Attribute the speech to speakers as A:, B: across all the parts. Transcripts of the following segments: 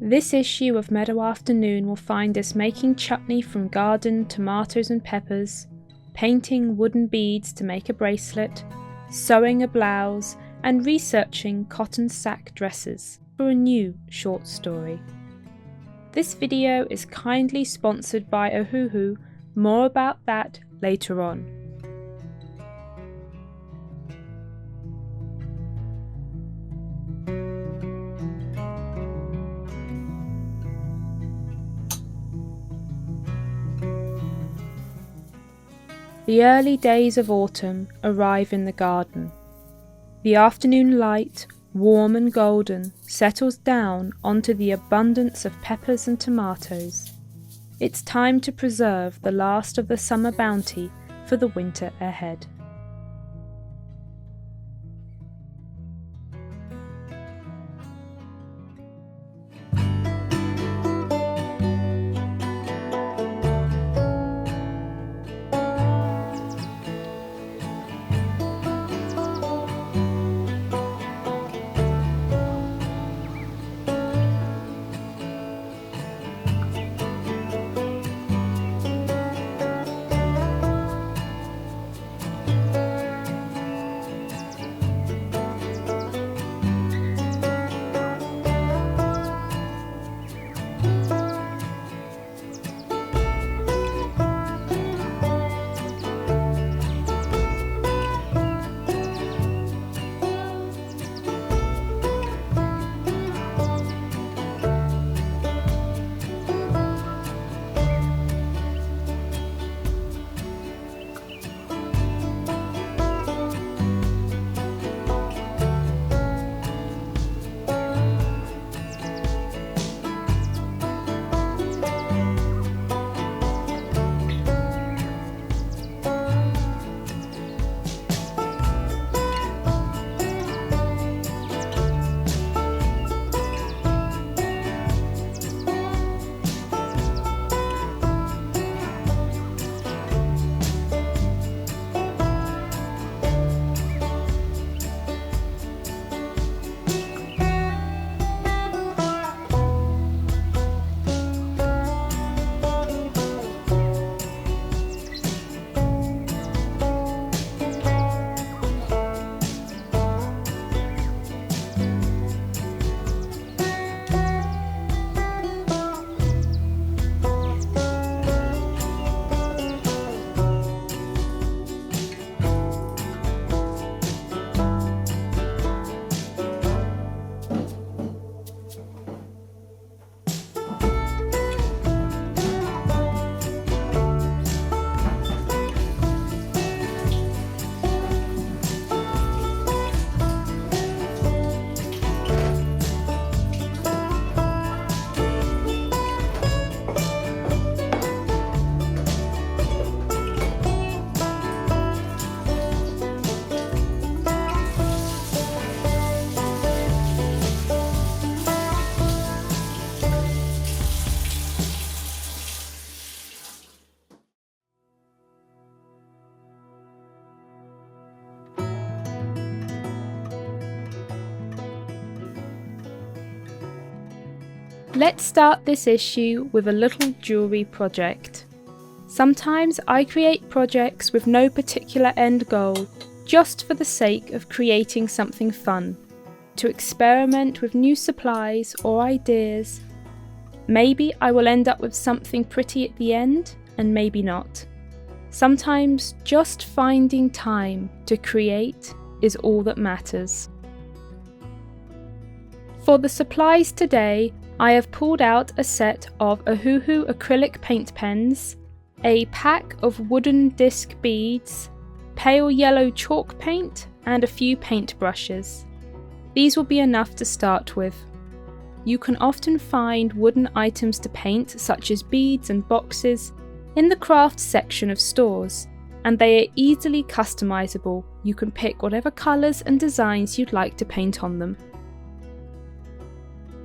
A: This issue of Meadow Afternoon will find us making chutney from garden tomatoes and peppers, painting wooden beads to make a bracelet, sewing a blouse, and researching cotton sack dresses for a new short story. This video is kindly sponsored by Ohuhu. More about that later on. The early days of autumn arrive in the garden. The afternoon light, warm and golden, settles down onto the abundance of peppers and tomatoes. It's time to preserve the last of the summer bounty for the winter ahead. Let's start this issue with a little jewellery project. Sometimes I create projects with no particular end goal, just for the sake of creating something fun, to experiment with new supplies or ideas. Maybe I will end up with something pretty at the end, and maybe not. Sometimes just finding time to create is all that matters. For the supplies today, I have pulled out a set of Ohuhu acrylic paint pens, a pack of wooden disc beads, pale yellow chalk paint, and a few paint brushes. These will be enough to start with. You can often find wooden items to paint, such as beads and boxes, in the craft section of stores, and they are easily customizable. You can pick whatever colours and designs you'd like to paint on them.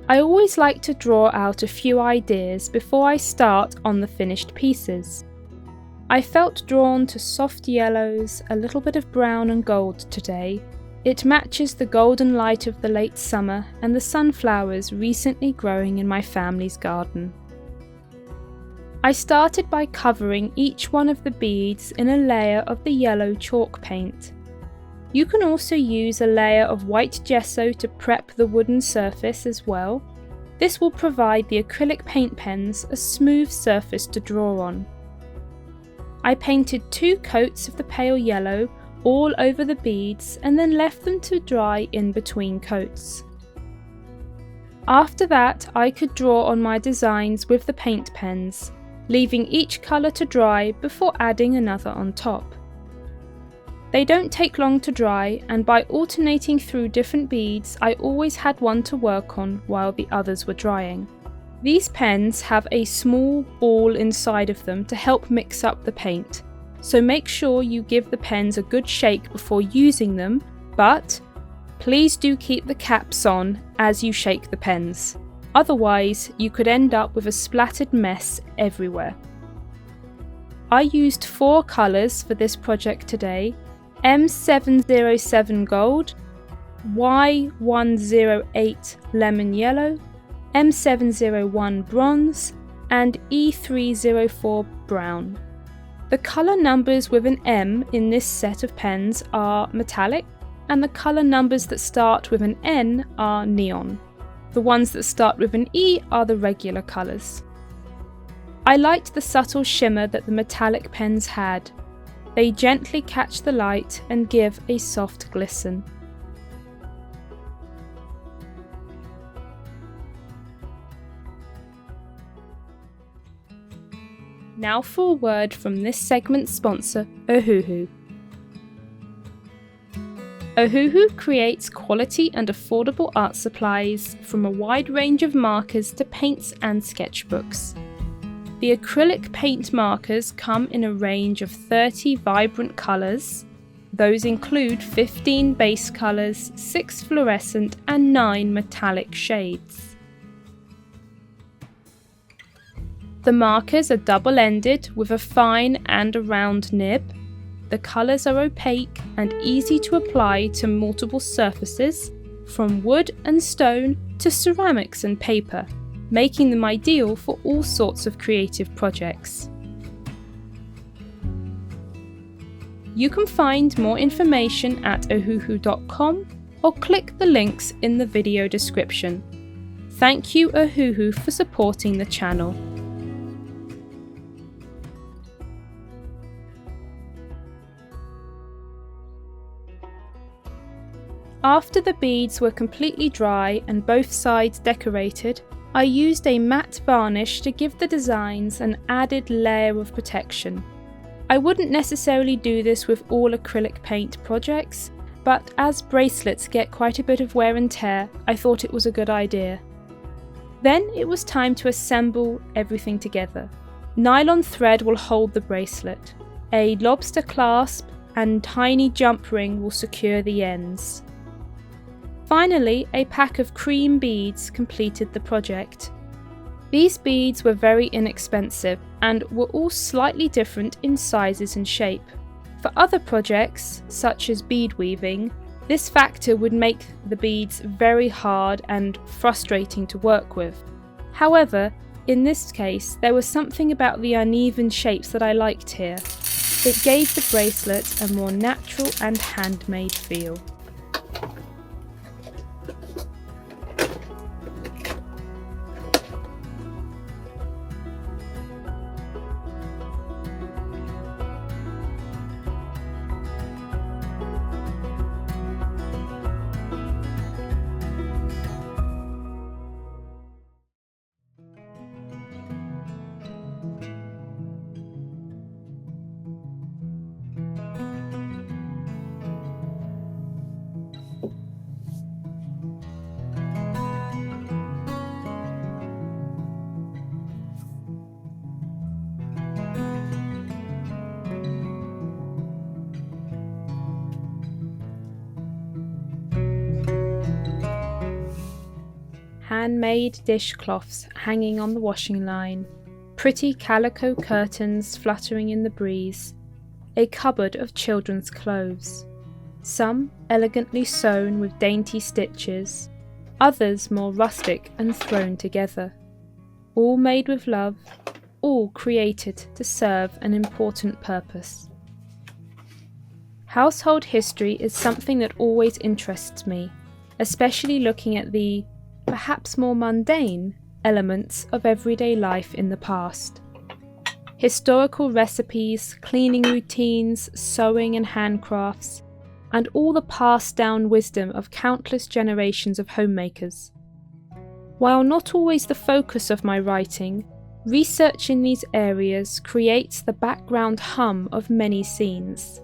A: I always like to draw out a few ideas before I start on the finished pieces. I felt drawn to soft yellows, a little bit of brown and gold today, It matches the golden light of the late summer and the sunflowers recently growing in my family's garden. I started by covering each one of the beads in a layer of the yellow chalk paint. You can also use a layer of white gesso to prep the wooden surface as well. This will provide the acrylic paint pens a smooth surface to draw on. I painted 2 coats of the pale yellow all over the beads and then left them to dry in between coats. After that, I could draw on my designs with the paint pens, leaving each colour to dry before adding another on top. They don't take long to dry, and by alternating through different beads, I always had one to work on while the others were drying. These pens have a small ball inside of them to help mix up the paint, so make sure you give the pens a good shake before using them, but please do keep the caps on as you shake the pens. Otherwise, you could end up with a splattered mess everywhere. I used 4 colours for this project today: M707 Gold, Y108 Lemon Yellow, M701 Bronze, and E304 Brown. The colour numbers with an M in this set of pens are metallic, and the colour numbers that start with an N are neon. The ones that start with an E are the regular colours. I liked the subtle shimmer that the metallic pens had. They gently catch the light and give a soft glisten. Now for a word from this segment's sponsor, Ohuhu. Ohuhu creates quality and affordable art supplies from a wide range of markers to paints and sketchbooks. The acrylic paint markers come in a range of 30 vibrant colours. Those include 15 base colours, 6 fluorescent and 9 metallic shades. The markers are double-ended with a fine and a round nib. The colours are opaque and easy to apply to multiple surfaces, from wood and stone to ceramics and paper, making them ideal for all sorts of creative projects. You can find more information at ohuhu.com or click the links in the video description. Thank you, Ohuhu, for supporting the channel. After the beads were completely dry and both sides decorated, I used a matte varnish to give the designs an added layer of protection. I wouldn't necessarily do this with all acrylic paint projects, but as bracelets get quite a bit of wear and tear, I thought it was a good idea. Then it was time to assemble everything together. Nylon thread will hold the bracelet. A lobster clasp and tiny jump ring will secure the ends. Finally, a pack of cream beads completed the project. These beads were very inexpensive and were all slightly different in sizes and shape. For other projects, such as bead weaving, this factor would make the beads very hard and frustrating to work with. However, in this case, there was something about the uneven shapes that I liked here. It gave the bracelet a more natural and handmade feel. Handmade dishcloths hanging on the washing line, pretty calico curtains fluttering in the breeze, a cupboard of children's clothes. some elegantly sewn with dainty stitches, others more rustic and thrown together. All made with love, all created to serve an important purpose. Household history is something that always interests me, especially looking at the, perhaps more mundane, elements of everyday life in the past. Historical recipes, cleaning routines, sewing and handcrafts, and all the passed down wisdom of countless generations of homemakers. While not always the focus of my writing, research in these areas creates the background hum of many scenes.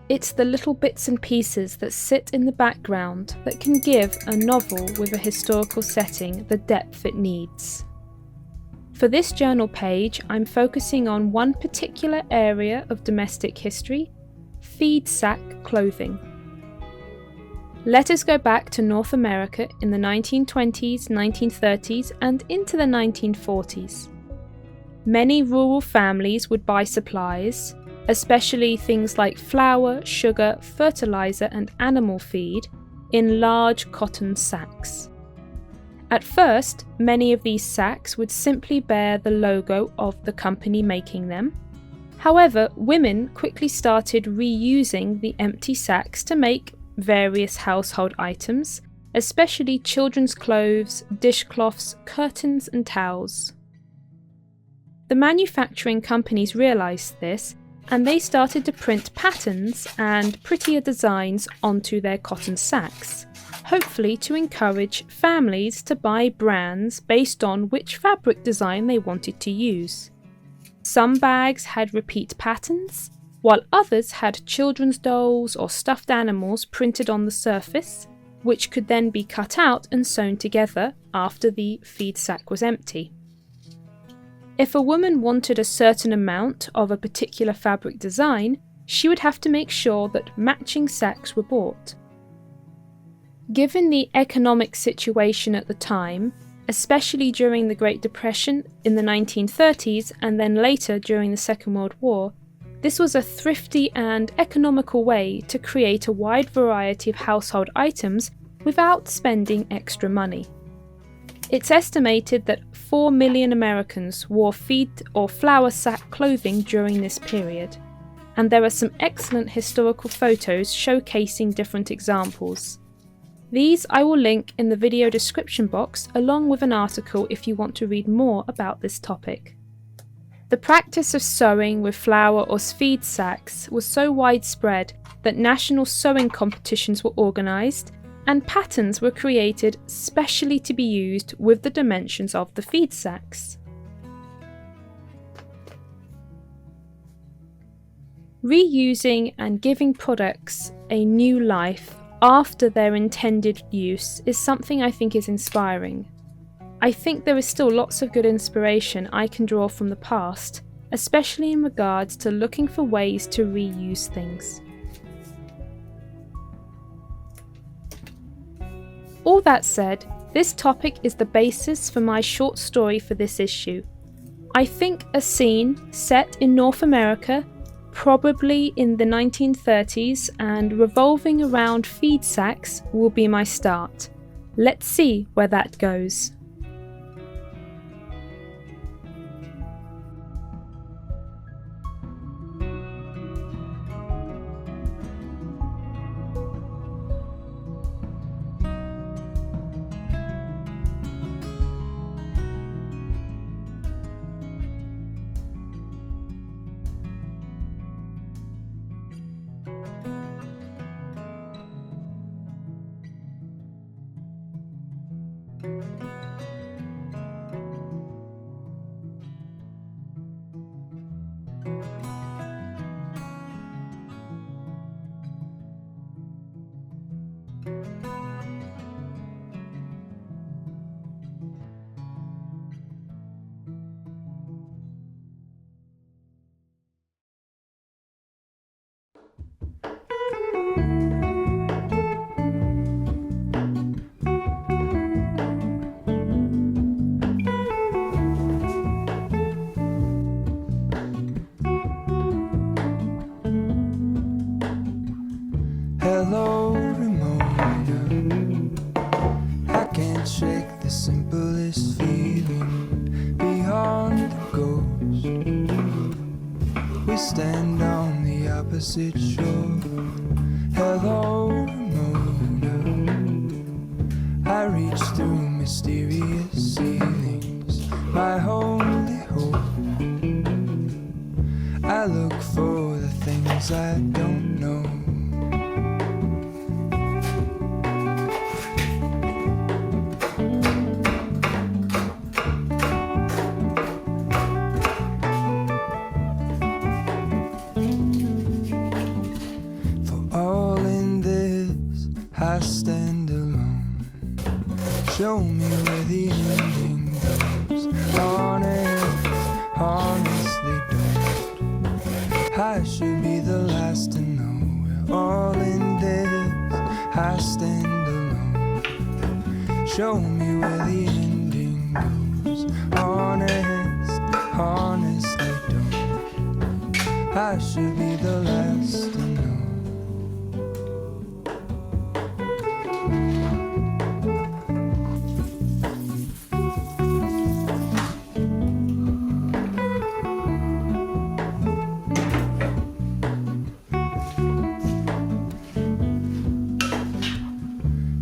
A: It's the little bits and pieces that sit in the background that can give a novel with a historical setting the depth it needs. For this journal page, I'm focusing on one particular area of domestic history: feed sack clothing. Let us go back to North America in the 1920s, 1930s, and into the 1940s. Many rural families would buy supplies, especially things like flour, sugar, fertilizer, and animal feed, in large cotton sacks. At first, many of these sacks would simply bear the logo of the company making them. However, women quickly started reusing the empty sacks to make various household items, especially children's clothes, dishcloths, curtains, and towels. The manufacturing companies realised this, and they started to print patterns and prettier designs onto their cotton sacks, hopefully to encourage families to buy brands based on which fabric design they wanted to use. Some bags had repeat patterns, while others had children's dolls or stuffed animals printed on the surface, which could then be cut out and sewn together after the feed sack was empty. If a woman wanted a certain amount of a particular fabric design, she would have to make sure that matching sacks were bought. Given the economic situation at the time, especially during the Great Depression in the 1930s and then later during the Second World War, this was a thrifty and economical way to create a wide variety of household items without spending extra money. It's estimated that 4 million Americans wore feed or flour sack clothing during this period, and there are some excellent historical photos showcasing different examples. These I will link in the video description box along with an article if you want to read more about this topic. The practice of sewing with flour or feed sacks was so widespread that national sewing competitions were organised and patterns were created specially to be used with the dimensions of the feed sacks. Reusing and giving products a new life after their intended use is something I think is inspiring. I think there is still lots of good inspiration I can draw from the past, especially in regards to looking for ways to reuse things. All that said, this topic is the basis for my short story for this issue. I think a scene set in North America, probably in the 1930s and revolving around feed sacks, will be my start. Let's see where that goes.
B: stand on the opposite shore. Hello, Ramona. I reach through mysterious ceilings, my only hope. I look for the things I don't know. I stand alone. Show me where the ending goes. Honestly don't. I should be the last to know. We're all in this. I stand alone. Show me where the ending goes. Honestly don't. I should be the last to know.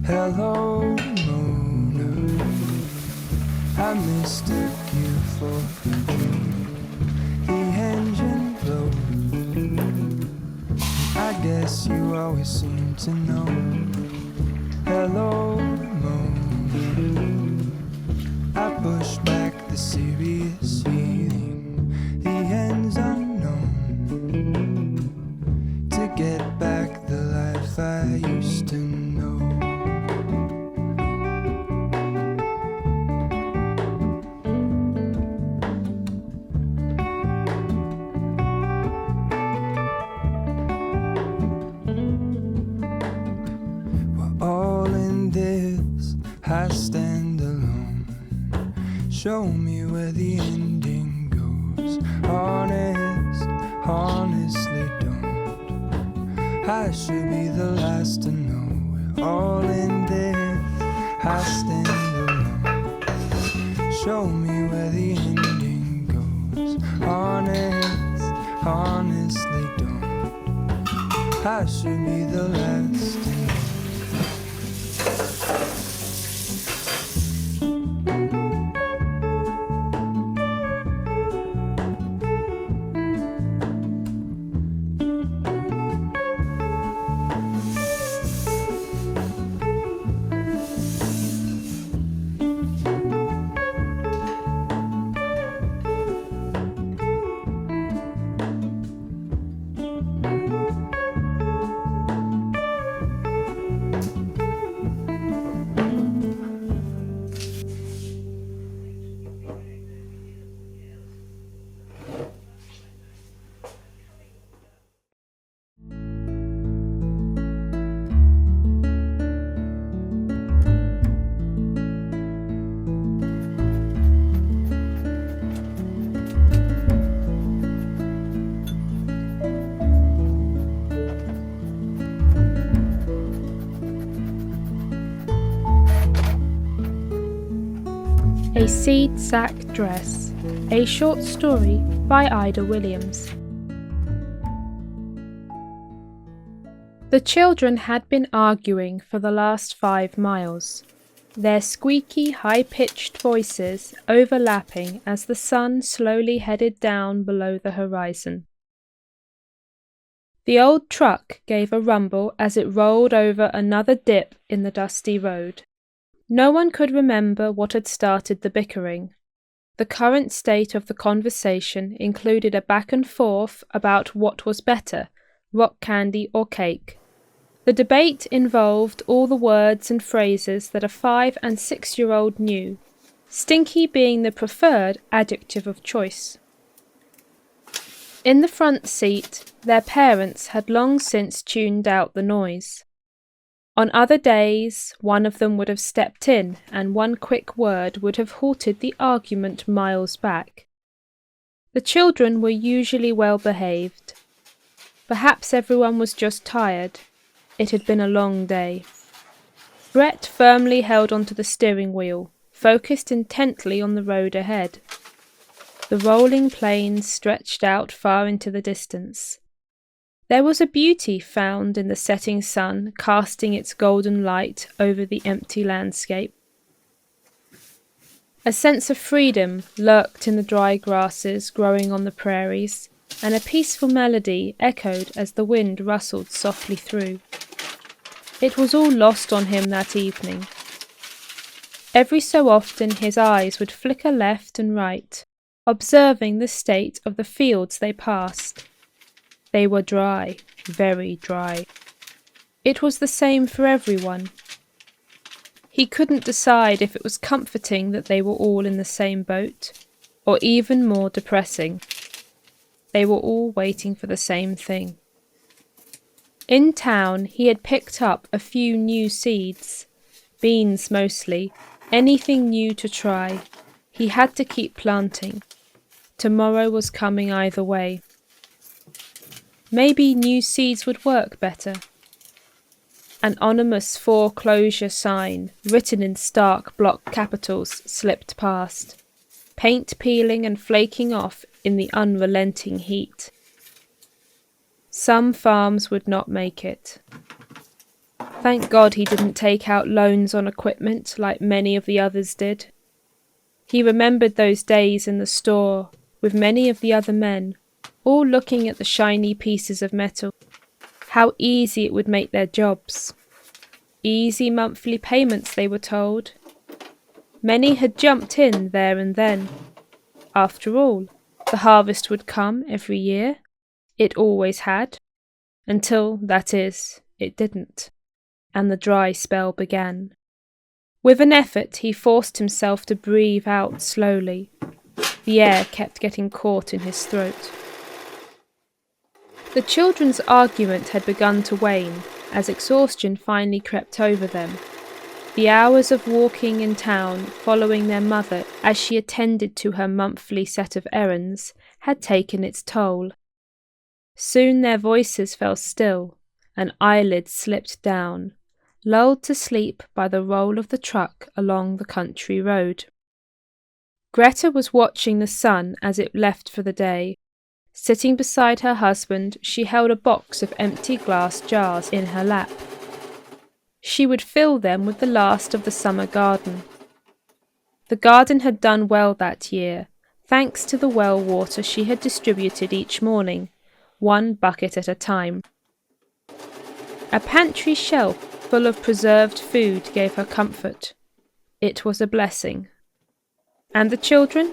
B: Hello, Mona. I mistook you for a dream. The engine blows. I guess you always seem to know. Hello, Mona. I push back the serious feeling. The end's unknown. To get back the life I used to know. I stand alone. Show me where the ending goes. Honestly don't. I should be the last to know. We're all in this. I stand alone. Show me where the ending goes. Honestly don't. I should be the last to know.
A: A Seed Sack Dress, a short story by Ida Williams. The children had been arguing for the last 5 miles, their squeaky, high-pitched voices overlapping as the sun slowly headed down below the horizon. The old truck gave a rumble as it rolled over another dip in the dusty road. No one could remember what had started the bickering. The current state of the conversation included a back and forth about what was better, rock candy or cake. The debate involved all the words and phrases that a 5- and 6-year-old knew, stinky being the preferred adjective of choice. In the front seat, their parents had long since tuned out the noise. On other days, one of them would have stepped in, and one quick word would have halted the argument miles back. The children were usually well behaved. Perhaps everyone was just tired. It had been a long day. Brett firmly held onto the steering wheel, focused intently on the road ahead. The rolling plains stretched out far into the distance. There was a beauty found in the setting sun casting its golden light over the empty landscape. A sense of freedom lurked in the dry grasses growing on the prairies, and a peaceful melody echoed as the wind rustled softly through. It was all lost on him that evening. Every so often his eyes would flicker left and right, observing the state of the fields they passed. They were dry, very dry. It was the same for everyone. He couldn't decide if it was comforting that they were all in the same boat, or even more depressing. They were all waiting for the same thing. In town he had picked up a few new seeds, beans mostly, anything new to try. He had to keep planting. Tomorrow was coming either way. Maybe new seeds would work better. An ominous foreclosure sign, written in stark block capitals, slipped past, paint peeling and flaking off in the unrelenting heat. Some farms would not make it. Thank God he didn't take out loans on equipment like many of the others did. He remembered those days in the store with many of the other men, all looking at the shiny pieces of metal. How easy it would make their jobs. Easy monthly payments, they were told. Many had jumped in there and then. After all, the harvest would come every year. It always had. Until, that is, it didn't. And the dry spell began. With an effort, he forced himself to breathe out slowly. The air kept getting caught in his throat. The children's argument had begun to wane as exhaustion finally crept over them. The hours of walking in town, following their mother as she attended to her monthly set of errands, had taken its toll. Soon their voices fell still, and eyelids slipped down, lulled to sleep by the roll of the truck along the country road. Greta was watching the sun as it left for the day. Sitting beside her husband, she held a box of empty glass jars in her lap. She would fill them with the last of the summer garden. The garden had done well that year, thanks to the well water she had distributed each morning, one bucket at a time. A pantry shelf full of preserved food gave her comfort. It was a blessing. And the children?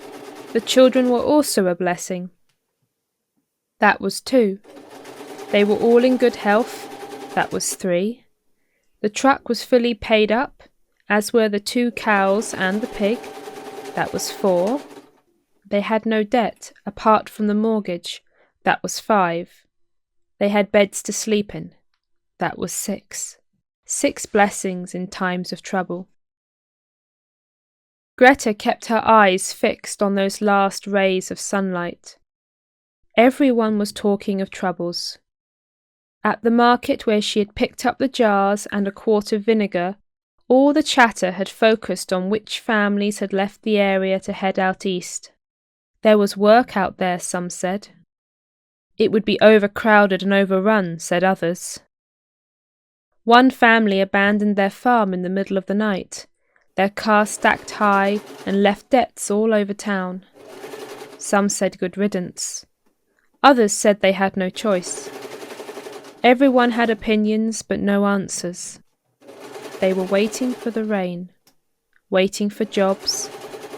A: The children were also a blessing. That was 2. They were all in good health. That was 3. The truck was fully paid up, as were the 2 cows and the pig. That was 4. They had no debt, apart from the mortgage. That was 5. They had beds to sleep in. That was 6. 6 blessings in times of trouble. Greta kept her eyes fixed on those last rays of sunlight. Everyone was talking of troubles. At the market where she had picked up the jars and a quart of vinegar, all the chatter had focused on which families had left the area to head out east. There was work out there, some said. It would be overcrowded and overrun, said others. One family abandoned their farm in the middle of the night, their car stacked high and left debts all over town. Some said good riddance. Others said they had no choice. Everyone had opinions but no answers. They were waiting for the rain, waiting for jobs,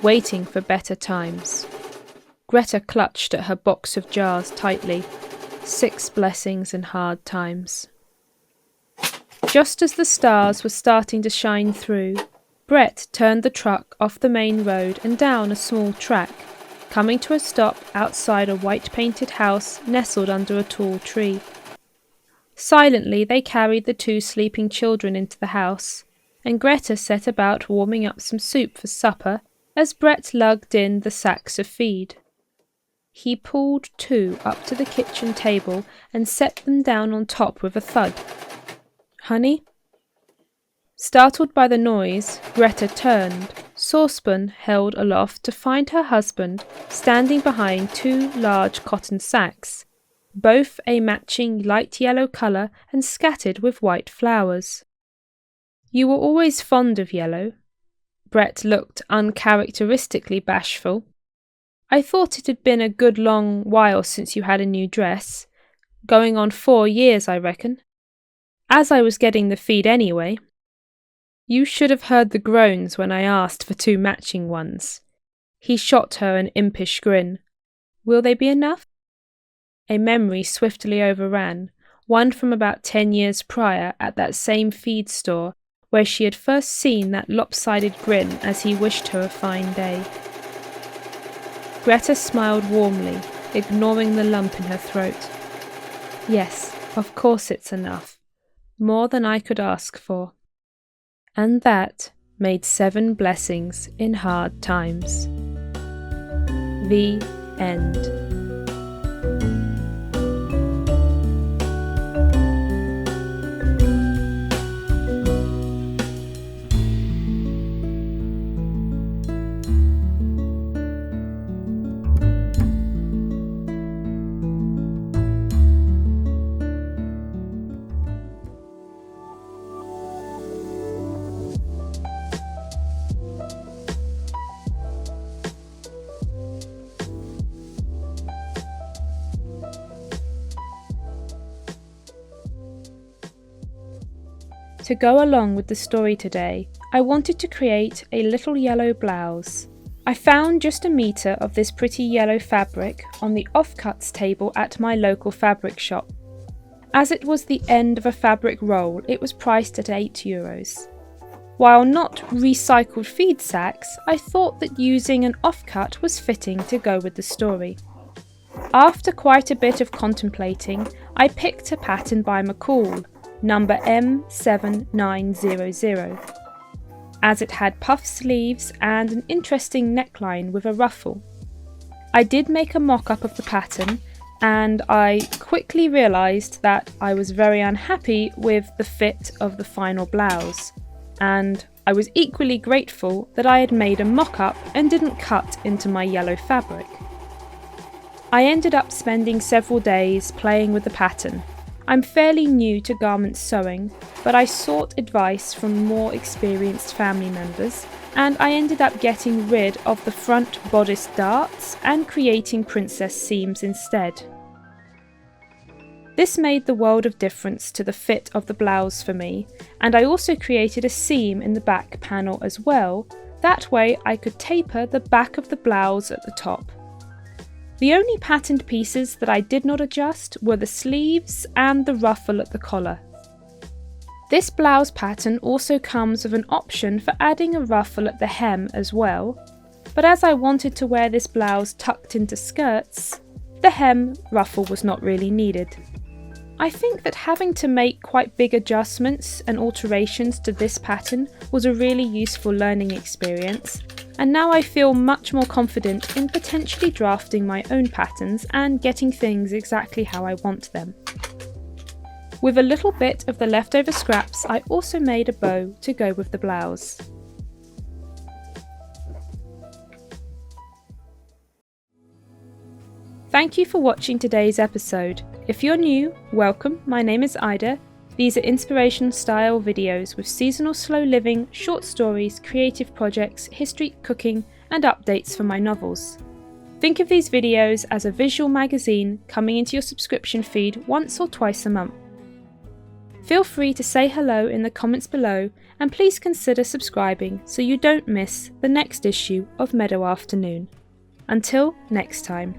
A: waiting for better times. Greta clutched at her box of jars tightly. 6 blessings in hard times. Just as the stars were starting to shine through, Brett turned the truck off the main road and down a small track, coming to a stop outside a white-painted house nestled under a tall tree. Silently they carried the 2 sleeping children into the house, and Greta set about warming up some soup for supper as Brett lugged in the sacks of feed. He pulled 2 up to the kitchen table and set them down on top with a thud. "Honey?" Startled by the noise, Greta turned, Saucepan held aloft to find her husband standing behind two large cotton sacks, both a matching light yellow colour and scattered with white flowers. "You were always fond of yellow." Brett looked uncharacteristically bashful. "I thought it had been a good long while since you had a new dress. Going on 4 years, I reckon. As I was getting the feed anyway." You should have heard the groans when I asked for 2 matching ones. He shot her an impish grin. "Will they be enough?" A memory swiftly overran, one from about 10 years prior at that same feed store where she had first seen that lopsided grin as he wished her a fine day. Greta smiled warmly, ignoring the lump in her throat. "Yes, of course it's enough. More than I could ask for." And that made 7 blessings in hard times. The end. To go along with the story today, I wanted to create a little yellow blouse. I found just a metre of this pretty yellow fabric on the offcuts table at my local fabric shop. As it was the end of a fabric roll, it was priced at €8. While not recycled feed sacks, I thought that using an offcut was fitting to go with the story. After quite a bit of contemplating, I picked a pattern by McCall, number M7900, as it had puff sleeves and an interesting neckline with a ruffle. I did make a mock-up of the pattern, and I quickly realised that I was very unhappy with the fit of the final blouse, and I was equally grateful that I had made a mock-up and didn't cut into my yellow fabric. I ended up spending several days playing with the pattern. I'm fairly new to garment sewing, but I sought advice from more experienced family members, and I ended up getting rid of the front bodice darts and creating princess seams instead. This made the world of difference to the fit of the blouse for me, and I also created a seam in the back panel as well. That way I could taper the back of the blouse at the top. The only patterned pieces that I did not adjust were the sleeves and the ruffle at the collar. This blouse pattern also comes with an option for adding a ruffle at the hem as well, but as I wanted to wear this blouse tucked into skirts, the hem ruffle was not really needed. I think that having to make quite big adjustments and alterations to this pattern was a really useful learning experience, and now I feel much more confident in potentially drafting my own patterns and getting things exactly how I want them. With a little bit of the leftover scraps, I also made a bow to go with the blouse. Thank you for watching today's episode. If you're new, welcome, my name is Ida. These are inspiration style videos with seasonal slow living, short stories, creative projects, history, cooking, and updates for my novels. Think of these videos as a visual magazine coming into your subscription feed once or twice a month. Feel free to say hello in the comments below, and please consider subscribing so you don't miss the next issue of Meadow Afternoon. Until next time.